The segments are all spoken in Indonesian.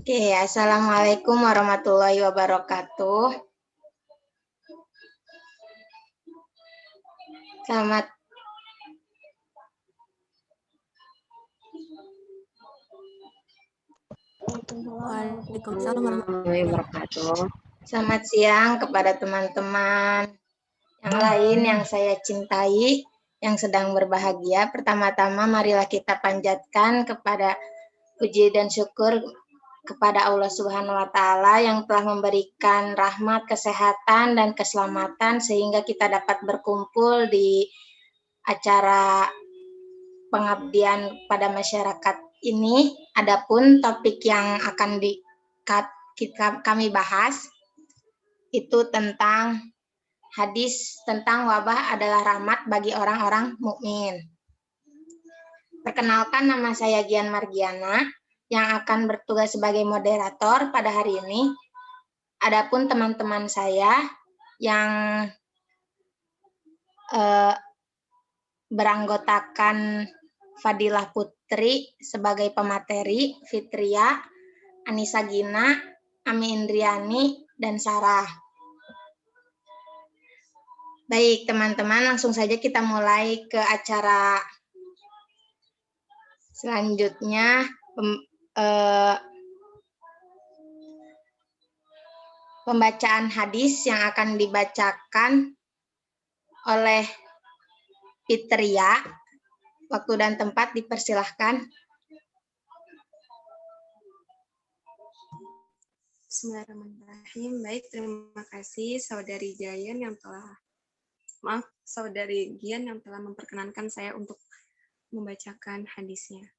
Oke, Assalamualaikum warahmatullahi wabarakatuh. Selamat Waalaikumsalam warahmatullahi wabarakatuh. Selamat siang kepada teman-teman yang lain yang saya cintai, yang sedang berbahagia. Pertama-tama marilah kita panjatkan kepada puji dan syukur kepada Allah Subhanahu wa taala yang telah memberikan rahmat, kesehatan dan keselamatan sehingga kita dapat berkumpul di acara pengabdian pada masyarakat ini. Adapun topik yang akan kami bahas itu tentang hadis tentang wabah adalah rahmat bagi orang-orang mukmin. Perkenalkan, nama saya Gian Margiana yang akan bertugas sebagai moderator pada hari ini. Adapun teman-teman saya yang beranggotakan Fadilah Putri sebagai pemateri, Fitria, Anissa Gina, Ami Indriani, dan Sarah. Baik, teman-teman, langsung saja kita mulai ke acara selanjutnya. Pembacaan hadis yang akan dibacakan oleh Fitria. Waktu dan tempat dipersilahkan. Bismillahirrahmanirrahim. Baik, terima kasih Saudari Gian yang telah Saudari Gian yang telah memperkenankan saya untuk membacakan hadisnya.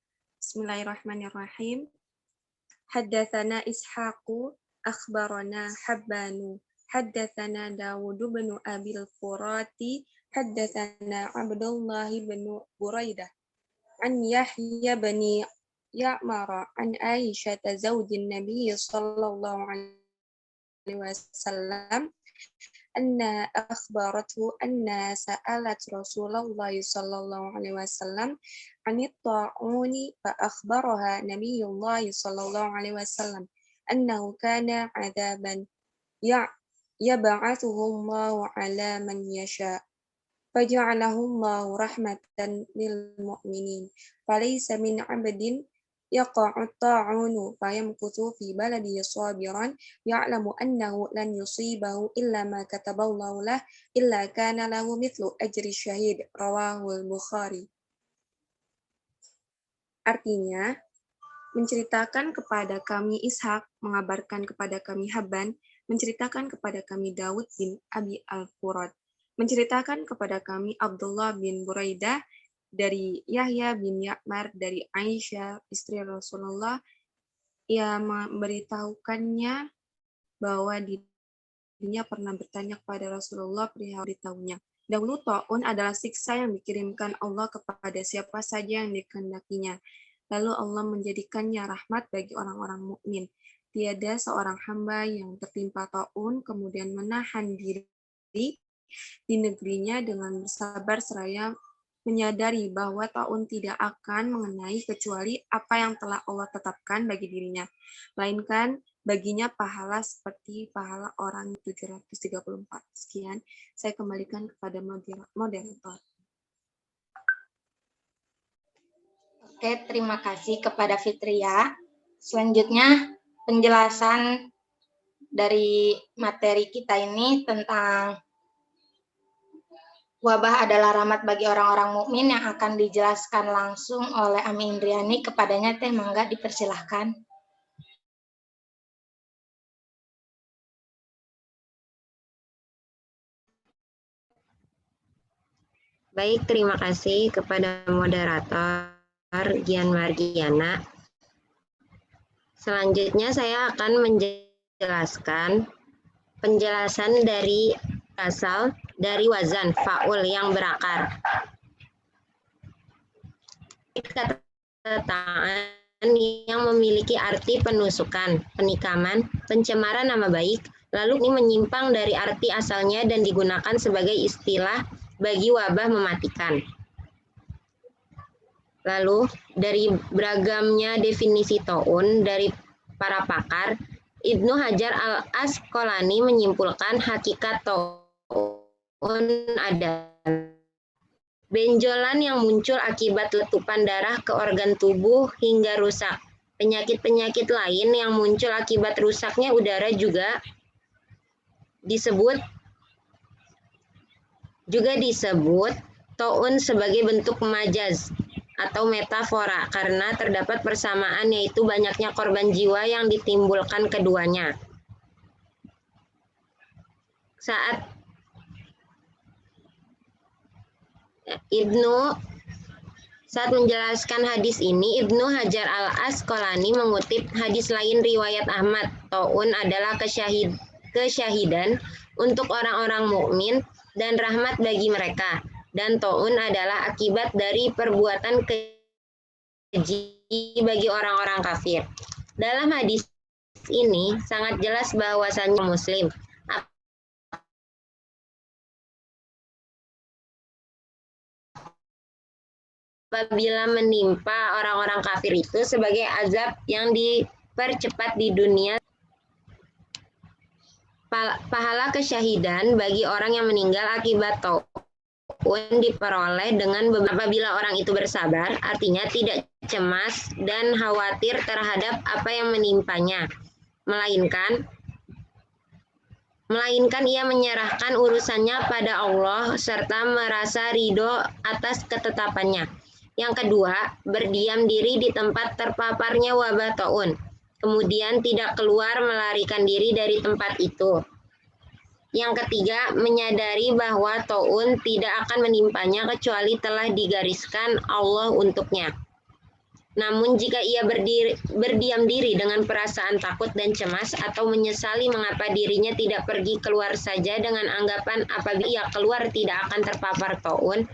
Bismillahirrahmanirrahim. Haddatsana Ishaqu akhbarana Habbanu. Haddatsana Dawud bin Abil Furati. Haddatsana Abdullah bin Buraidah. An Yahya bin Ya'mar an Aisyah zaujin Nabi sallallahu alaihi wasallam anna akhbarathu anna sa'alat Rasulullah sallallahu alaihi wasallam anit ta'uni fa akhbaraha Nabiyullah sallallahu alaihi wasallam annahu kana 'adaban yab'athuhu Allah 'ala man yasha' faja'alahu Allah rahmatan lil mu'minin falaysa min 'abdin yaqa'u ta'unu fayamkuthu fi baladi sabiran ya'lamu annahu lan yusibahu illa ma kataballahu lah illa kana lahu mithlu ajri syahid. Rawahul Bukhari. Artinya, menceritakan kepada kami Ishaq, mengabarkan kepada kami Habban, menceritakan kepada kami Daud bin Abi al-Furat, menceritakan kepada kami Abdullah bin Buraidah dari Yahya bin Ya'mar dari Aisyah istri Rasulullah. Ia memberitahukannya bahwa dirinya pernah bertanya kepada Rasulullah perihal beritahunya. Dahulu ta'un adalah siksa yang dikirimkan Allah kepada siapa saja yang dikehendakinya. Lalu Allah menjadikannya rahmat bagi orang-orang mukmin. Tiada seorang hamba yang tertimpa ta'un kemudian menahan diri di negerinya dengan bersabar seraya menyadari bahwa ta'un tidak akan mengenai kecuali apa yang telah Allah tetapkan bagi dirinya, melainkan baginya pahala seperti pahala orang 734. Sekian, saya kembalikan kepada moderator. Oke, terima kasih kepada Fitria. Selanjutnya, penjelasan dari materi kita ini tentang wabah adalah rahmat bagi orang-orang mukmin yang akan dijelaskan langsung oleh Ami Indriani. Kepadanya Teh Mangga dipersilahkan. Baik, terima kasih kepada moderator Gian Margiana. Selanjutnya saya akan menjelaskan penjelasan dari asal dari wazan fa'ul yang berakar. Kata ta'an yang memiliki arti penusukan, penikaman, pencemaran nama baik, lalu ini menyimpang dari arti asalnya dan digunakan sebagai istilah bagi wabah mematikan. Lalu dari beragamnya definisi ta'un dari para pakar, Ibnu Hajar al-Asqalani menyimpulkan hakikat taun adalah benjolan yang muncul akibat letupan darah ke organ tubuh hingga rusak. Penyakit-penyakit lain yang muncul akibat rusaknya udara juga disebut taun sebagai bentuk majaz atau metafora karena terdapat persamaan, yaitu banyaknya korban jiwa yang ditimbulkan keduanya. Saat menjelaskan hadis ini, Ibnu Hajar al-Asqalani mengutip hadis lain riwayat Ahmad. Taun adalah kesyahidan untuk orang-orang mukmin dan rahmat bagi mereka. Dan taun adalah akibat dari perbuatan keji bagi orang-orang kafir. Dalam hadis ini sangat jelas bahwasannya Muslim apabila menimpa orang-orang kafir itu sebagai azab yang dipercepat di dunia. Pahala kesyahidan bagi orang yang meninggal akibat taun diperoleh dengan apabila orang itu bersabar, artinya tidak cemas dan khawatir terhadap apa yang menimpanya, melainkan ia menyerahkan urusannya pada Allah serta merasa ridho atas ketetapannya. Yang kedua, berdiam diri di tempat terpaparnya wabah taun, kemudian tidak keluar melarikan diri dari tempat itu. Yang ketiga, menyadari bahwa taun tidak akan menimpanya kecuali telah digariskan Allah untuknya. Namun jika ia berdiam diri dengan perasaan takut dan cemas atau menyesali mengapa dirinya tidak pergi keluar saja dengan anggapan apabila ia keluar tidak akan terpapar taun,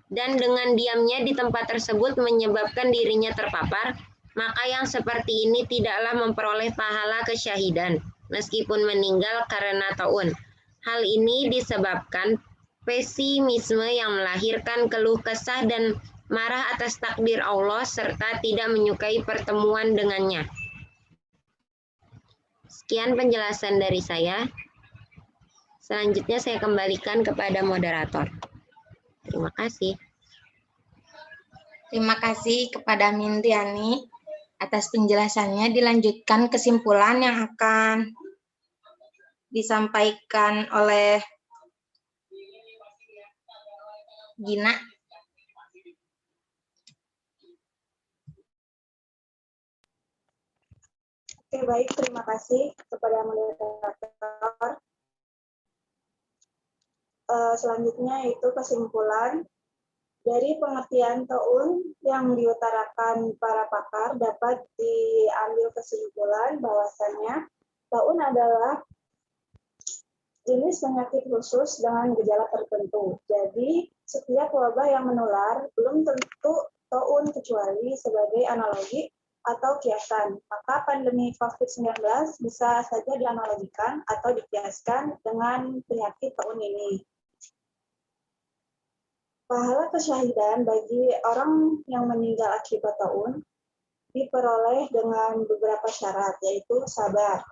dan dengan diamnya di tempat tersebut menyebabkan dirinya terpapar, maka yang seperti ini tidaklah memperoleh pahala kesyahidan, meskipun meninggal karena taun. Hal ini disebabkan pesimisme yang melahirkan keluh kesah dan marah atas takdir Allah serta tidak menyukai pertemuan dengannya. Sekian penjelasan dari saya. Selanjutnya saya kembalikan kepada moderator. Terima kasih. Terima kasih kepada Mindiani atas penjelasannya. Dilanjutkan kesimpulan yang akan disampaikan oleh Gina. Oke, baik. Terima kasih kepada moderator. Selanjutnya itu kesimpulan. Dari pengertian taun yang diutarakan para pakar dapat diambil kesimpulan bahwasannya taun adalah jenis penyakit khusus dengan gejala tertentu. Jadi, setiap wabah yang menular belum tentu taun kecuali sebagai analogi atau kiasan. Maka pandemi COVID-19 bisa saja dianalogikan atau dikiaskan dengan penyakit taun ini. Pahala kesyahidan bagi orang yang meninggal akibat taun diperoleh dengan beberapa syarat, yaitu sabar.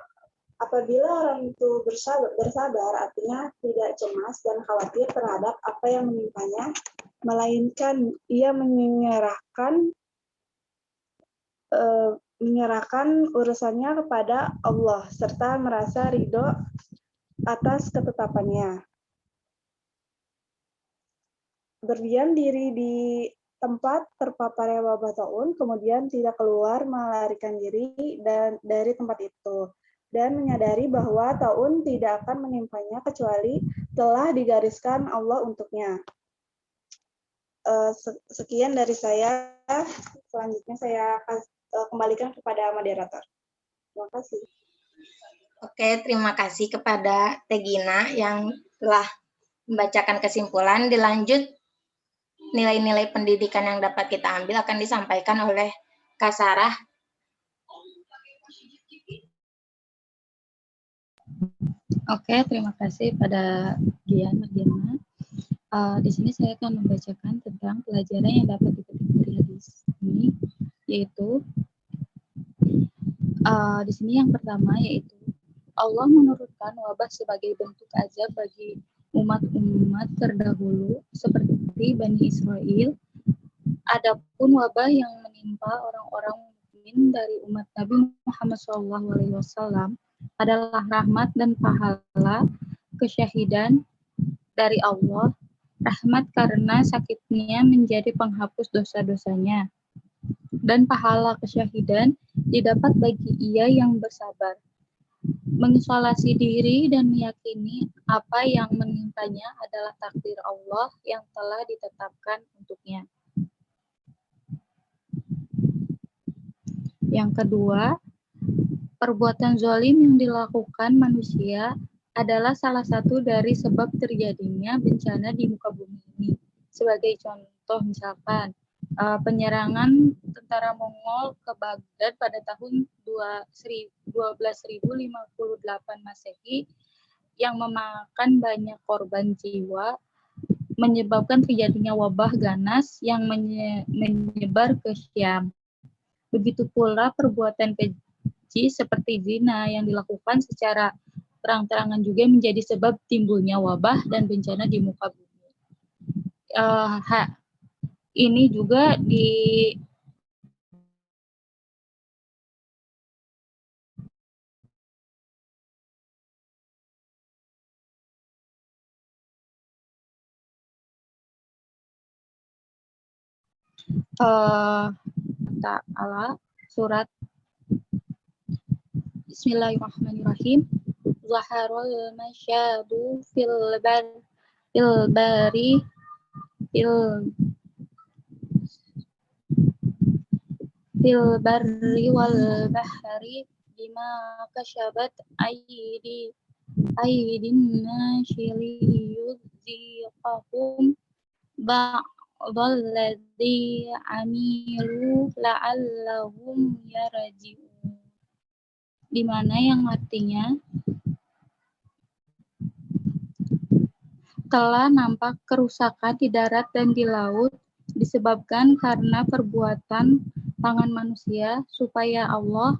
Apabila orang itu bersabar, artinya tidak cemas dan khawatir terhadap apa yang menimpanya, melainkan ia menyerahkan urusannya kepada Allah serta merasa ridho atas ketetapannya. Berdiam diri di tempat terpaparnya wabah taun, kemudian tidak keluar melarikan diri dari tempat itu, dan menyadari bahwa taun tidak akan menimpanya kecuali telah digariskan Allah untuknya. Sekian dari saya. Selanjutnya saya kembalikan kepada moderator. Terima kasih. Oke, terima kasih kepada Tegina yang telah membacakan kesimpulan. Dilanjut, nilai-nilai pendidikan yang dapat kita ambil akan disampaikan oleh Kak Sarah. Oke, terima kasih pada Gian Mardiana. Di sini saya akan membacakan tentang pelajaran yang dapat dipetik dari hadis ini, yaitu Di sini yang pertama yaitu Allah menurunkan wabah sebagai bentuk azab bagi umat-umat terdahulu seperti Bani Israel. Adapun wabah yang menimpa orang-orang mukmin dari umat Nabi Muhammad SAW adalah rahmat dan pahala kesyahidan dari Allah, rahmat karena sakitnya menjadi penghapus dosa-dosanya, dan pahala kesyahidan didapat bagi ia yang bersabar, mengisolasi diri dan meyakini apa yang menimpanya adalah takdir Allah yang telah ditetapkan untuknya. Yang kedua, perbuatan zalim yang dilakukan manusia adalah salah satu dari sebab terjadinya bencana di muka bumi ini. Sebagai contoh misalkan, penyerangan tentara Mongol ke Baghdad pada tahun 12.058 Masehi yang memakan banyak korban jiwa, menyebabkan terjadinya wabah ganas yang menyebar ke Syam. Begitu pula perbuatan keji seperti zina yang dilakukan secara terang-terangan juga menjadi sebab timbulnya wabah dan bencana di muka bumi. Ini juga Ta'ala surat Bismillahirrahmanirrahim. Zaharul masyadu fil bari wal bahri bima kasyabat aydin nasi liyuziqahum ba'dalladzi amilu la'allahum yarji'un. Di mana yang artinya telah nampak kerusakan di darat dan di laut disebabkan karena perbuatan tangan manusia supaya Allah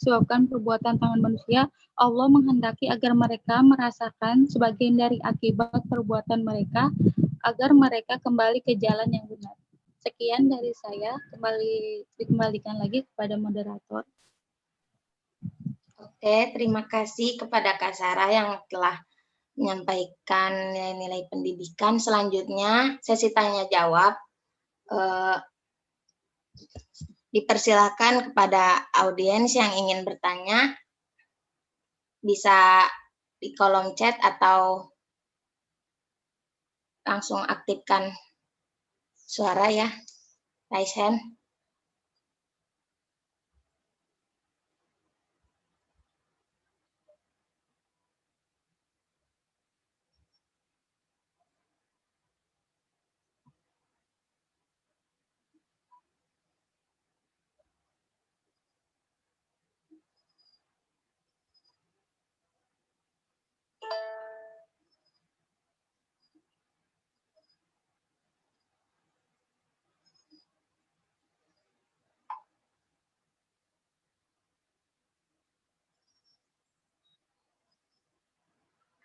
disebabkan perbuatan tangan manusia, Allah menghendaki agar mereka merasakan sebagian dari akibat perbuatan mereka, agar mereka kembali ke jalan yang benar. Sekian dari saya, dikembalikan lagi kepada moderator. Oke, terima kasih kepada Kak Sarah yang telah menyampaikan nilai-nilai pendidikan. Selanjutnya, sesi tanya jawab. Dipersilakan kepada audiens yang ingin bertanya, bisa di kolom chat atau langsung aktifkan suara ya, raise hand.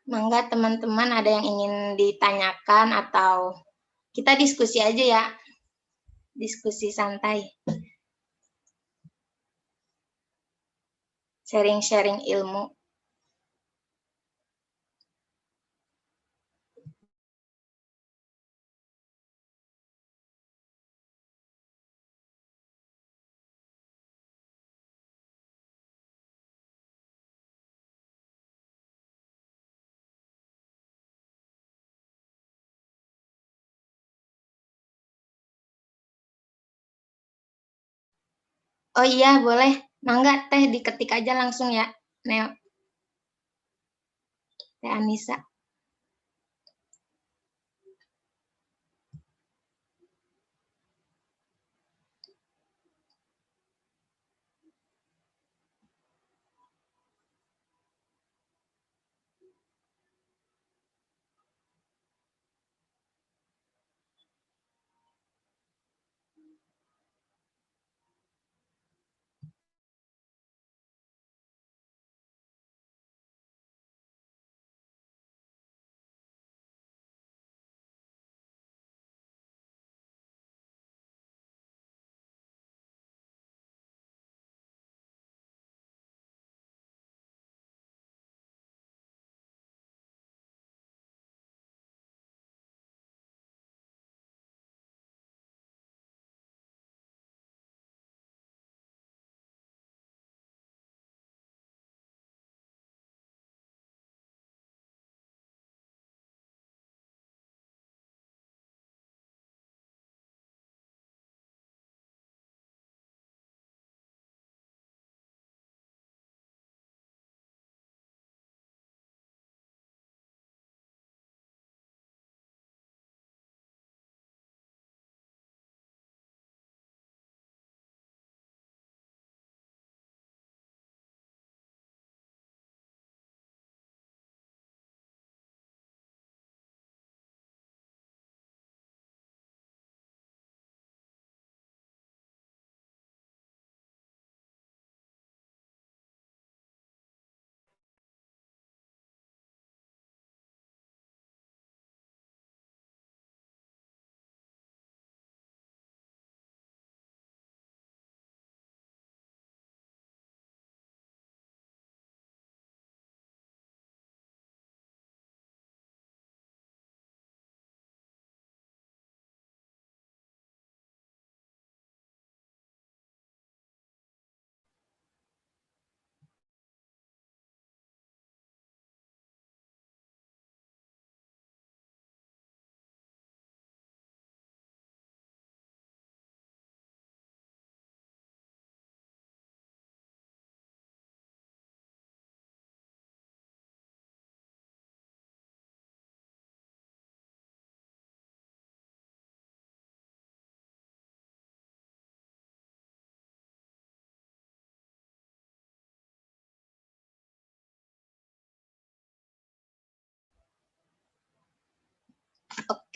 Mangga teman-teman ada yang ingin ditanyakan atau kita diskusi aja ya, diskusi santai, sharing-sharing ilmu. Oh iya, boleh. Mangga teh diketik aja langsung ya, Neo. Teh Anissa.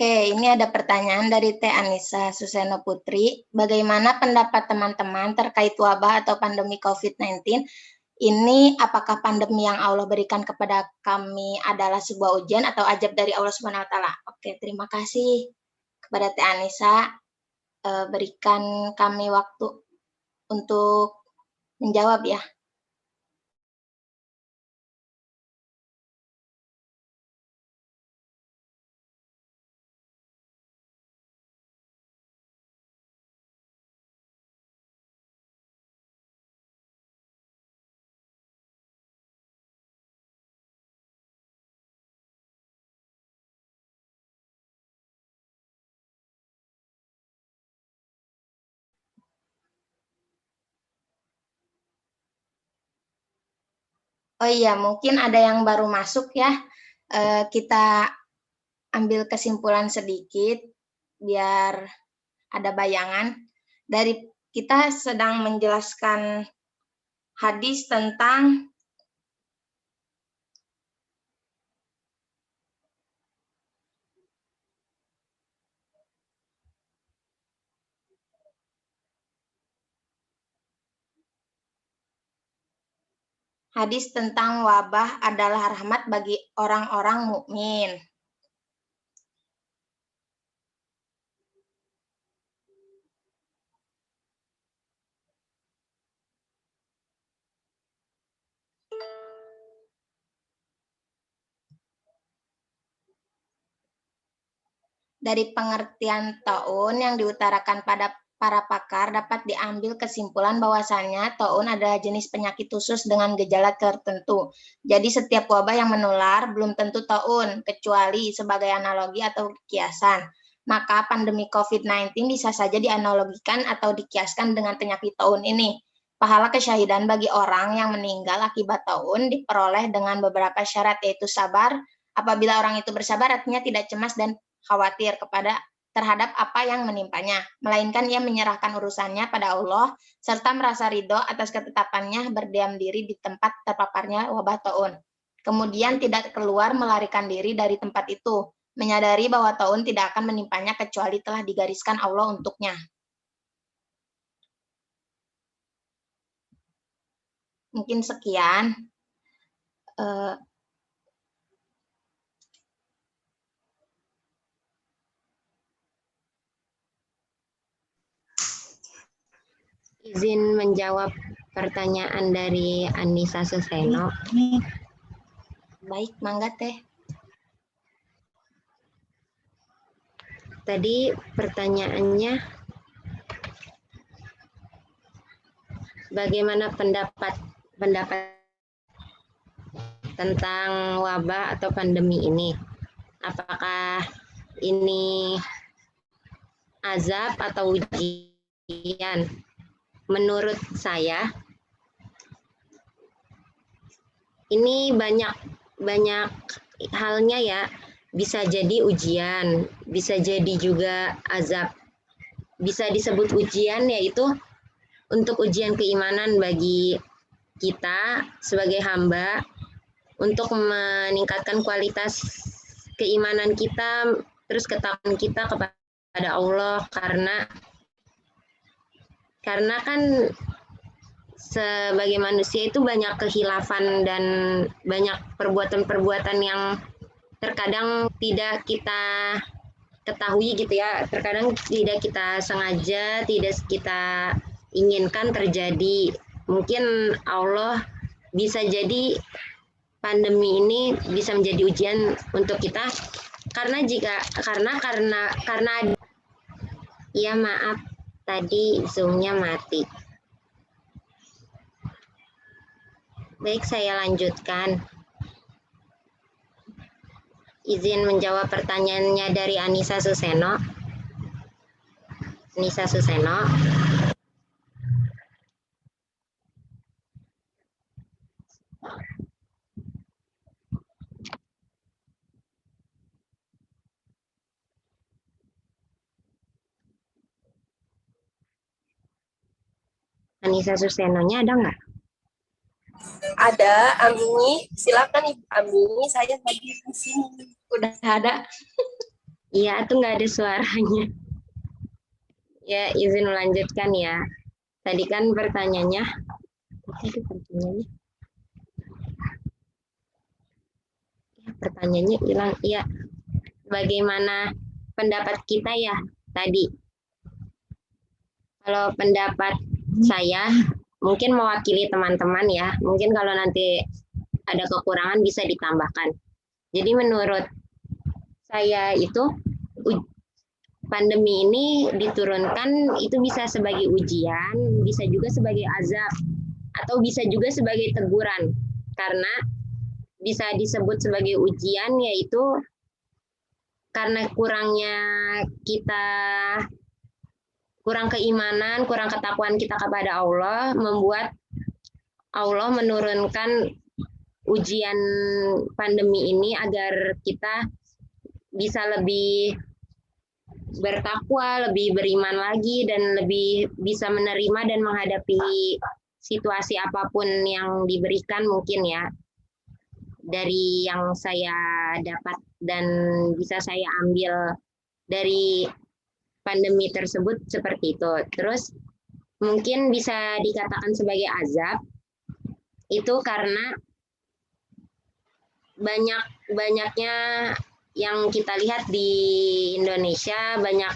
Oke, ini ada pertanyaan dari Teh Anissa Suseno Putri. Bagaimana pendapat teman-teman terkait wabah atau pandemi COVID-19? Ini apakah pandemi yang Allah berikan kepada kami adalah sebuah ujian atau ajab dari Allah Subhanahu wa taala? Oke, terima kasih kepada Teh Anissa. Berikan kami waktu untuk menjawab ya. Oh iya, mungkin ada yang baru masuk ya. Kita ambil kesimpulan sedikit biar ada bayangan. Dari kita sedang menjelaskan hadis tentang wabah adalah rahmat bagi orang-orang mukmin. Dari pengertian taun yang diutarakan pada para pakar dapat diambil kesimpulan bahwasannya taun adalah jenis penyakit khusus dengan gejala tertentu. Jadi setiap wabah yang menular belum tentu taun, kecuali sebagai analogi atau kiasan. Maka pandemi COVID-19 bisa saja dianalogikan atau dikiaskan dengan penyakit taun ini. Pahala kesyahidan bagi orang yang meninggal akibat taun diperoleh dengan beberapa syarat, yaitu sabar. Apabila orang itu bersabar, artinya tidak cemas dan khawatir terhadap apa yang menimpanya, melainkan ia menyerahkan urusannya pada Allah, serta merasa ridho atas ketetapannya berdiam diri di tempat terpaparnya wabah taun. Kemudian tidak keluar melarikan diri dari tempat itu, menyadari bahwa taun tidak akan menimpanya kecuali telah digariskan Allah untuknya. Mungkin sekian. Izin menjawab pertanyaan dari Anissa Suseno. Baik, mangga Teh. Tadi pertanyaannya, bagaimana pendapat tentang wabah atau pandemi ini? Apakah ini azab atau ujian? Menurut saya, ini banyak halnya ya. Bisa jadi ujian, bisa jadi juga azab. Bisa disebut ujian yaitu untuk ujian keimanan bagi kita sebagai hamba, untuk meningkatkan kualitas keimanan kita, terus ketakwaan kita kepada Allah, karena kan sebagai manusia itu banyak kehilafan dan banyak perbuatan-perbuatan yang terkadang tidak kita ketahui gitu ya, terkadang tidak kita sengaja, tidak kita inginkan terjadi. Mungkin Allah bisa jadi pandemi ini bisa menjadi ujian untuk kita, karena ya maaf, tadi Zoom-nya mati. Baik, saya lanjutkan. Izin menjawab pertanyaannya dari Anissa Suseno. Anissa Suseno-nya ada nggak? Ada, Ami. Silakan Ibu Ami, saya lagi di sini. Udah ada. Iya, itu nggak ada suaranya. Ya, izin melanjutkan ya. Tadi kan pertanyaannya, pertanyaannya hilang. Iya, bagaimana pendapat kita ya tadi? Kalau pendapat saya mungkin mewakili teman-teman ya. Mungkin kalau nanti ada kekurangan bisa ditambahkan. Jadi menurut saya itu pandemi ini diturunkan itu bisa sebagai ujian, bisa juga sebagai azab, atau bisa juga sebagai teguran. Karena bisa disebut sebagai ujian yaitu karena kurangnya kita, kurang keimanan, kurang ketakwaan kita kepada Allah, membuat Allah menurunkan ujian pandemi ini agar kita bisa lebih bertakwa, lebih beriman lagi, dan lebih bisa menerima dan menghadapi situasi apapun yang diberikan mungkin ya. Dari yang saya dapat dan bisa saya ambil dari pandemi tersebut seperti itu. Terus mungkin bisa dikatakan sebagai azab itu karena banyaknya yang kita lihat di Indonesia, banyak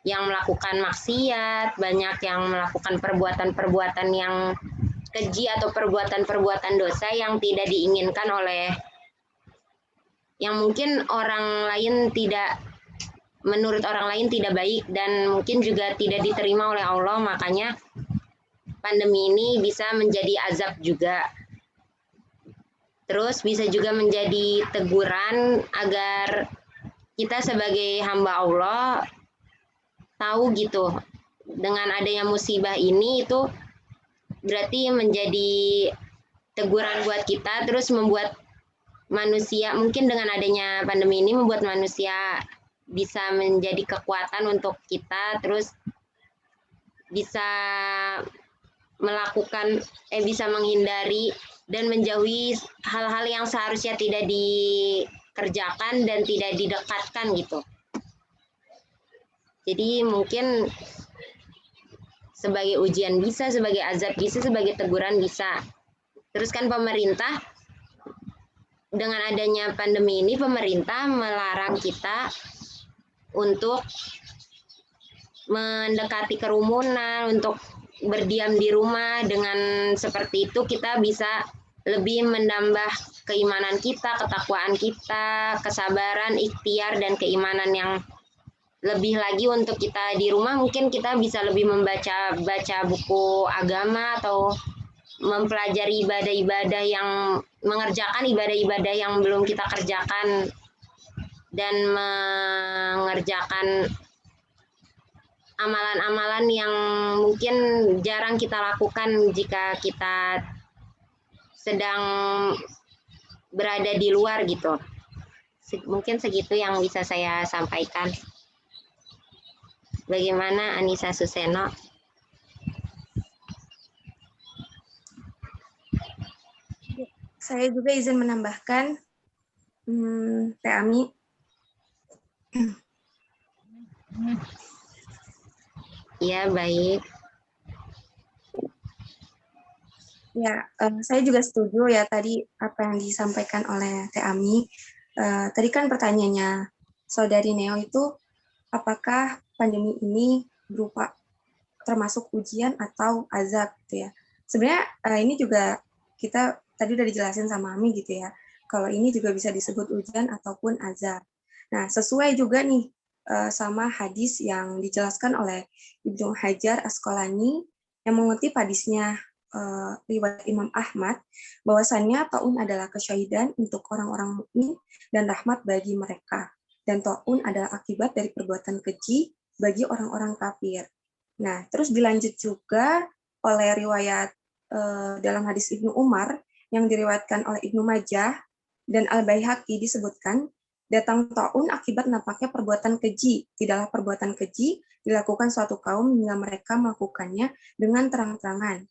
yang melakukan maksiat, banyak yang melakukan perbuatan-perbuatan yang keji atau perbuatan-perbuatan dosa yang tidak diinginkan oleh, yang mungkin orang lain tidak, menurut orang lain tidak baik dan mungkin juga tidak diterima oleh Allah. Makanya pandemi ini bisa menjadi azab juga. Terus bisa juga menjadi teguran agar kita sebagai hamba Allah tahu gitu, dengan adanya musibah ini itu berarti menjadi teguran buat kita, terus membuat manusia, mungkin dengan adanya pandemi ini membuat manusia bisa menjadi kekuatan untuk kita, terus bisa melakukan, bisa menghindari dan menjauhi hal-hal yang seharusnya tidak dikerjakan dan tidak didekatkan gitu. Jadi mungkin sebagai ujian bisa, sebagai azab bisa, sebagai teguran bisa. Terus kan pemerintah, dengan adanya pandemi ini pemerintah melarang kita untuk mendekati kerumunan, untuk berdiam di rumah. Dengan seperti itu kita bisa lebih menambah keimanan kita, ketakwaan kita, kesabaran, ikhtiar, dan keimanan yang lebih lagi untuk kita di rumah. Mungkin kita bisa lebih membaca buku agama atau mempelajari ibadah-ibadah, yang mengerjakan ibadah-ibadah yang belum kita kerjakan, dan mengerjakan amalan-amalan yang mungkin jarang kita lakukan jika kita sedang berada di luar gitu. Mungkin segitu yang bisa saya sampaikan. Bagaimana Anissa Suseno? Saya juga izin menambahkan, Teh Ami. Ya, baik. Ya, saya juga setuju ya tadi apa yang disampaikan oleh Teh Ami. Tadi kan pertanyaannya Saudari Neo itu, apakah pandemi ini berupa termasuk ujian atau azab gitu ya. Sebenarnya ini juga kita tadi udah dijelasin sama Ami gitu ya, kalau ini juga bisa disebut ujian ataupun azab. Nah, sesuai juga nih sama hadis yang dijelaskan oleh Ibnu Hajar Asqalani yang mengutip hadisnya riwayat Imam Ahmad, bahwasannya taun adalah kesyahidan untuk orang-orang mukmin dan rahmat bagi mereka. Dan taun adalah akibat dari perbuatan keji bagi orang-orang kafir. Nah, terus dilanjut juga oleh riwayat dalam hadis Ibnu Umar yang diriwayatkan oleh Ibnu Majah dan Al-Baihaqi disebutkan, datang taun akibat nampaknya perbuatan keji. Tidaklah perbuatan keji dilakukan suatu kaum hingga mereka melakukannya dengan terang-terangan,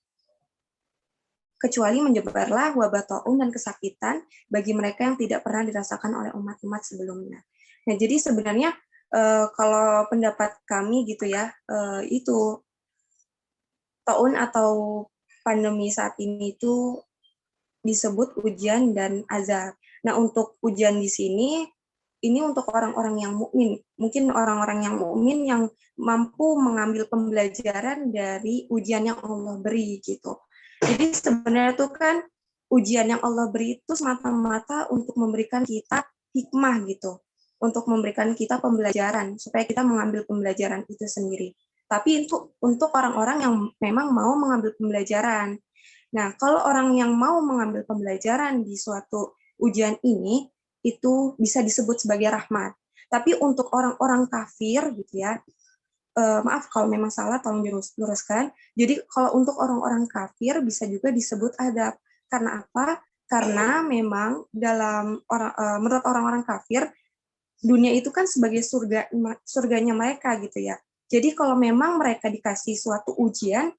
kecuali menyebarlah wabah taun dan kesakitan bagi mereka yang tidak pernah dirasakan oleh umat-umat sebelumnya. Nah, jadi sebenarnya Kalau pendapat kami gitu ya, itu taun atau pandemi saat ini itu disebut ujian dan azab. Nah, untuk ujian di sini ini untuk orang-orang yang mukmin. Mungkin orang-orang yang mukmin yang mampu mengambil pembelajaran dari ujian yang Allah beri gitu. Jadi sebenarnya itu kan ujian yang Allah beri itu semata-mata untuk memberikan kita hikmah gitu. Untuk memberikan kita pembelajaran supaya kita mengambil pembelajaran itu sendiri. Tapi untuk orang-orang yang memang mau mengambil pembelajaran. Nah, kalau orang yang mau mengambil pembelajaran di suatu ujian ini, itu bisa disebut sebagai rahmat. Tapi untuk orang-orang kafir, gitu ya, maaf kalau memang salah, tolong diluruskan. Jadi kalau untuk orang-orang kafir bisa juga disebut adab. Karena apa? Karena memang menurut orang-orang kafir, dunia itu kan sebagai surganya mereka gitu ya. Jadi kalau memang mereka dikasih suatu ujian,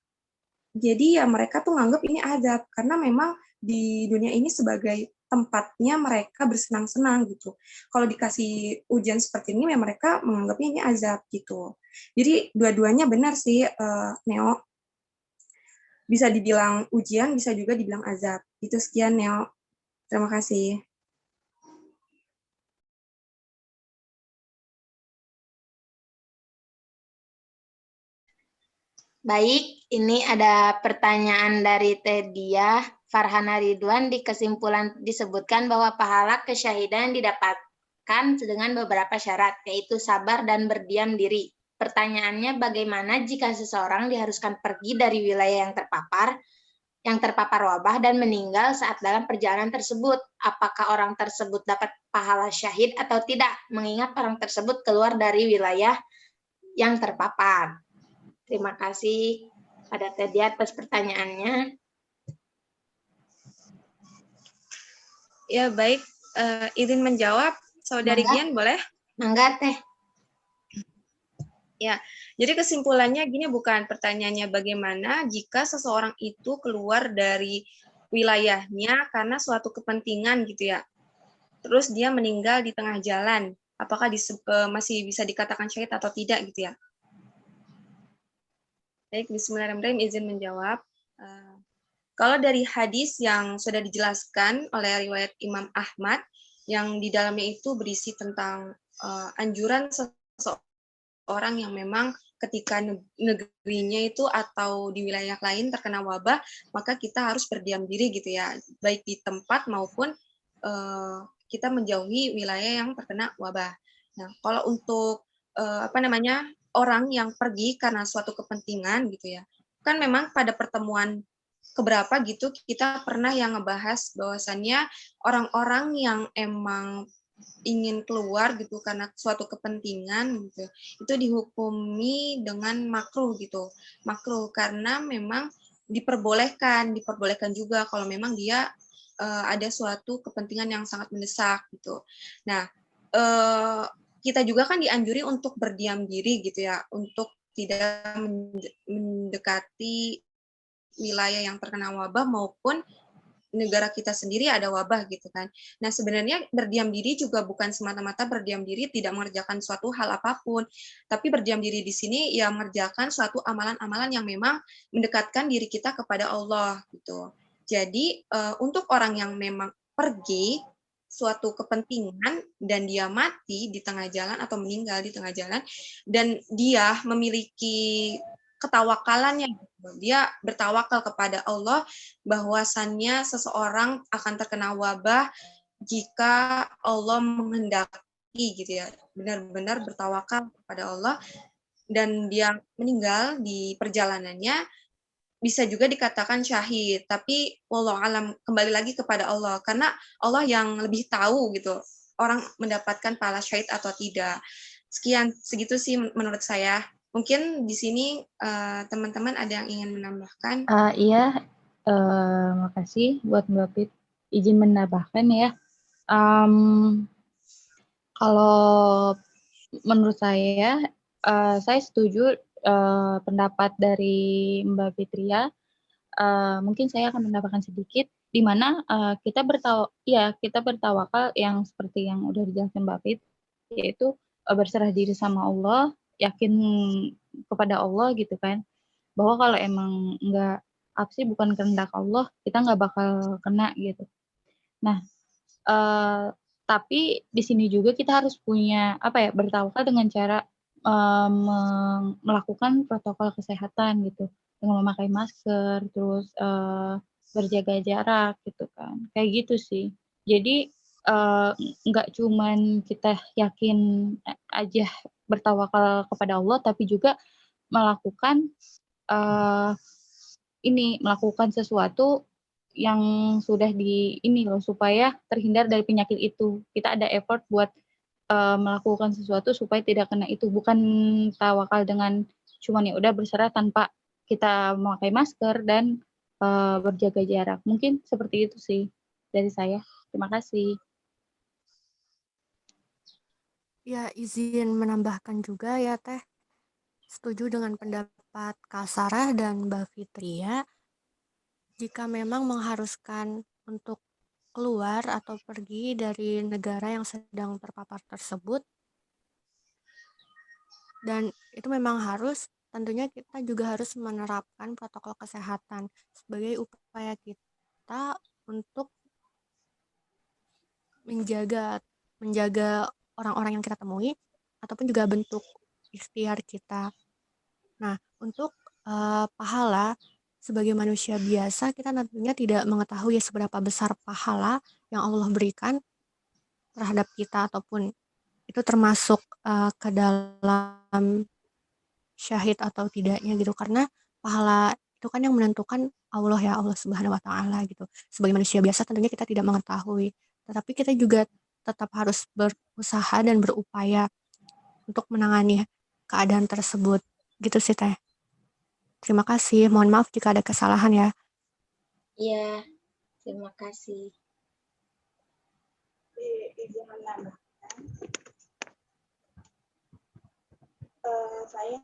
jadi ya mereka tuh nganggap ini adab karena memang di dunia ini sebagai tempatnya mereka bersenang-senang gitu. Kalau dikasih ujian seperti ini ya mereka menganggapnya ini azab gitu. Jadi dua-duanya benar sih, Neo. Bisa dibilang ujian, bisa juga dibilang azab. Itu sekian, Neo. Terima kasih. Baik, ini ada pertanyaan dari Tedia Farhana Ridwan. Di kesimpulan disebutkan bahwa pahala kesyahidan didapatkan dengan beberapa syarat, yaitu sabar dan berdiam diri. Pertanyaannya, bagaimana jika seseorang diharuskan pergi dari wilayah yang terpapar wabah dan meninggal saat dalam perjalanan tersebut? Apakah orang tersebut dapat pahala syahid atau tidak, mengingat orang tersebut keluar dari wilayah yang terpapar? Terima kasih pada Teddy atas pertanyaannya. Ya, baik. Izin menjawab, Saudari Gian, boleh? Mangga, Teh. Ya, jadi kesimpulannya gini, bukan pertanyaannya bagaimana jika seseorang itu keluar dari wilayahnya karena suatu kepentingan gitu ya. Terus dia meninggal di tengah jalan. Apakah masih bisa dikatakan syahid atau tidak gitu ya? Baik, bismillahirrahmanirrahim, izin menjawab. Kalau dari hadis yang sudah dijelaskan oleh riwayat Imam Ahmad, yang di dalamnya itu berisi tentang anjuran seseorang yang memang ketika negerinya itu atau di wilayah lain terkena wabah, maka kita harus berdiam diri gitu ya, baik di tempat maupun kita menjauhi wilayah yang terkena wabah. Nah, kalau untuk orang yang pergi karena suatu kepentingan gitu ya, kan memang pada pertemuan keberapa gitu kita pernah yang ngebahas bahwasannya orang-orang yang emang ingin keluar gitu karena suatu kepentingan gitu, itu dihukumi dengan makruh gitu. Makruh karena memang diperbolehkan juga kalau memang dia ada suatu kepentingan yang sangat mendesak gitu. Nah, kita juga kan dianjuri untuk berdiam diri gitu ya, untuk tidak mendekati wilayah yang terkena wabah maupun negara kita sendiri ada wabah gitu kan. Nah, sebenarnya berdiam diri juga bukan semata-mata berdiam diri tidak mengerjakan suatu hal apapun, tapi berdiam diri di sini ya mengerjakan suatu amalan-amalan yang memang mendekatkan diri kita kepada Allah gitu. Jadi untuk orang yang memang pergi suatu kepentingan dan dia mati di tengah jalan atau meninggal di tengah jalan dan dia memiliki ketawakalannya, dia bertawakal kepada Allah bahwasannya seseorang akan terkena wabah jika Allah menghendaki gitu ya, benar-benar bertawakal kepada Allah dan dia meninggal di perjalanannya, bisa juga dikatakan syahid, tapi wallahu alam, kembali lagi kepada Allah karena Allah yang lebih tahu gitu orang mendapatkan pahala syahid atau tidak. Sekian, segitu sih menurut saya. Mungkin di sini teman-teman ada yang ingin menambahkan? Iya, makasih buat Mbak Pit. Izin menambahkan ya. Kalau menurut saya setuju pendapat dari Mbak Fitria. Mungkin saya akan menambahkan sedikit, di mana kita bertawakal yang seperti yang udah dijelaskan Mbak Fit, yaitu berserah diri sama Allah, yakin kepada Allah gitu kan, bahwa kalau emang nggak apa sih, bukan kehendak Allah, kita nggak bakal kena gitu. Nah, tapi di sini juga kita harus punya apa ya, bertawakal dengan cara, melakukan protokol kesehatan gitu, dengan memakai masker, terus, berjaga jarak gitu kan, kayak gitu sih. Jadi, eee, nggak cuman kita yakin aja bertawakal kepada Allah, tapi juga melakukan, eee, melakukan sesuatu yang sudah ini loh, supaya terhindar dari penyakit itu. Kita ada effort buat, melakukan sesuatu supaya tidak kena itu, bukan tawakal dengan cuman ya udah berserah tanpa kita memakai masker dan, berjaga jarak. Mungkin seperti itu sih dari saya. Terima kasih. Ya, izin menambahkan juga ya Teh. Setuju dengan pendapat Kak Sarah dan Mbak Fitria. Jika memang mengharuskan untuk keluar atau pergi dari negara yang sedang terpapar tersebut, dan itu memang harus, tentunya kita juga harus menerapkan protokol kesehatan sebagai upaya kita untuk menjaga menjaga orang-orang yang kita temui, ataupun juga bentuk ikhtiar kita. Nah, untuk pahala, sebagai manusia biasa kita tentunya tidak mengetahui seberapa besar pahala yang Allah berikan terhadap kita, ataupun itu termasuk ke dalam syahid atau tidaknya gitu, karena pahala itu kan yang menentukan Allah, ya Allah Subhanahu wa taala gitu. Sebagai manusia biasa tentunya kita tidak mengetahui, tetapi kita juga tetap harus berusaha dan berupaya untuk menangani keadaan tersebut. Gitu sih Teh. Terima kasih. Mohon maaf jika ada kesalahan ya. Iya, terima kasih. Izin menambahkan, saya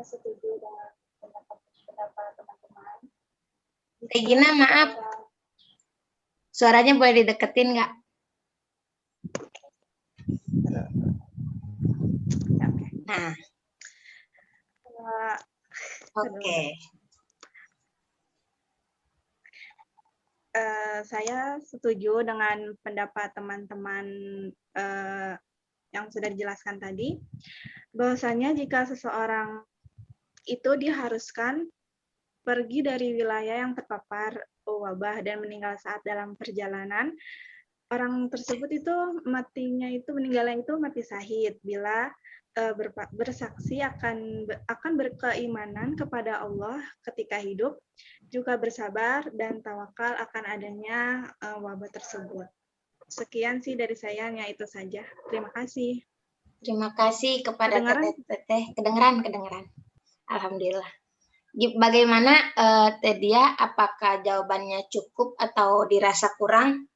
setuju dengan pendapat teman-teman. Regina, maaf, suaranya boleh dideketin nggak? Nah, oke. Saya setuju dengan pendapat teman-teman yang sudah dijelaskan tadi, bahwasanya jika seseorang itu diharuskan pergi dari wilayah yang terpapar wabah dan meninggal saat dalam perjalanan, orang tersebut itu meninggalnya itu mati syahid bila bersaksi akan berkeimanan kepada Allah ketika hidup, juga bersabar dan tawakal akan adanya wabah tersebut. Sekian sih dari saya, hanya itu saja. Terima kasih. Terima kasih kepada Kedengaran? Teteh. Kedengeran. Alhamdulillah. Bagaimana Teh Dia, apakah jawabannya cukup atau dirasa kurang?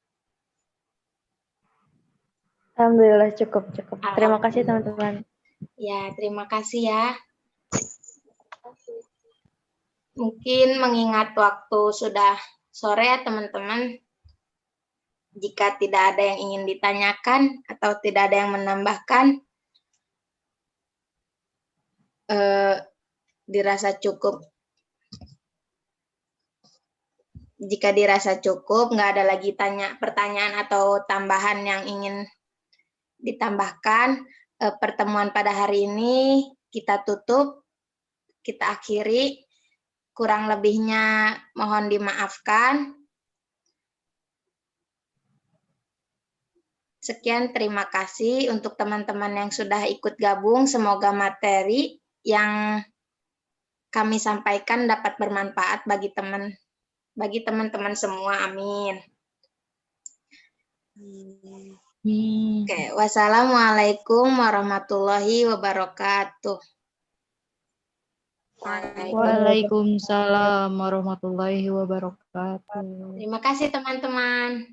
Alhamdulillah cukup. Terima kasih Alhamdulillah. teman-teman. Ya, terima kasih ya. Mungkin mengingat waktu sudah sore ya teman-teman, jika tidak ada yang ingin ditanyakan atau tidak ada yang menambahkan, dirasa cukup. Jika dirasa cukup, nggak ada lagi pertanyaan atau tambahan yang ingin ditambahkan, pertemuan pada hari ini kita tutup, kita akhiri. Kurang lebihnya mohon dimaafkan. Sekian, terima kasih untuk teman-teman yang sudah ikut gabung. Semoga materi yang kami sampaikan dapat bermanfaat bagi teman-teman semua. Amin. Oke, wassalamualaikum warahmatullahi wabarakatuh. Waalaikumsalam warahmatullahi wabarakatuh. Terima kasih teman-teman.